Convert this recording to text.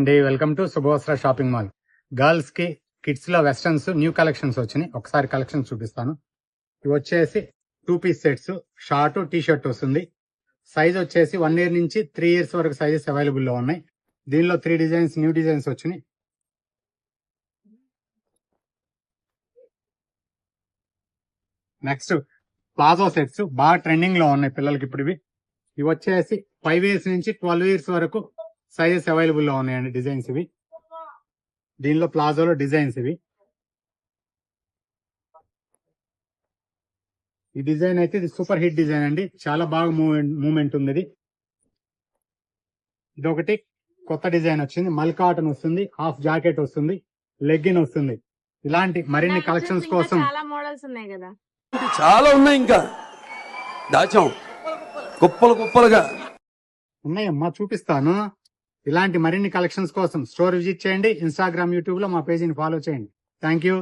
అండి, welcome to Shubhavastra shopping mall. Girls కి kids లో వెస్టర్న్స్ న్యూ కలెక్షన్స్ వచ్చినాయి. ఒకసారి కలెక్షన్స్ చూపిస్తాను. ఇవి వచ్చేసి 2 piece sets, short T shirt వస్తుంది. సైజ్ వచ్చేసి 1 year నుంచి 3 years వరకు సైజెస్ అవైలబుల్ లో ఉన్నాయి. దీనిలో 3 డిజైన్స్ న్యూ డిజైన్స్ వచ్చినాయి. నెక్స్ట్ ప్లాజో సెట్స్ బాగా ట్రెండింగ్ లో ఉన్నాయి పిల్లలకి ఇప్పుడు. ఇవి వచ్చేసి 5 years నుంచి 12 years వరకు సైజెస్ అవైలబుల్ లో ఉన్నాయండి. డిజైన్స్ ఇవి. దీనిలో ప్లాజోలో డిజైన్స్ ఇవి. ఈ డిజైన్ అయితే ఇది సూపర్ హిట్ డిజైన్ అండి, చాలా బాగా మూవ్మెంట్ ఉంది. ఇది ఒకటి కొత్త డిజైన్ వచ్చింది. మల్ కాటన్ వస్తుంది, హాఫ్ జాకెట్ వస్తుంది, లెగ్గిన్ వస్తుంది. ఇలాంటి మరిన్ని కలెక్షన్స్ కోసం చాలా మోడల్స్ ఉన్నాయి కదా, చాలా ఉన్నాయి, ఇంకా దాచాం కుప్పలుగా ఉన్నాయమ్మా, చూపిస్తాను. ఇలాంటి మరిన్ని కలెక్షన్స్ కోసం స్టోర్ విజిట్ చేయండి. ఇన్స్టాగ్రామ్, యూట్యూబ్ లో మా పేజీని ఫాలో చేయండి. Thank you.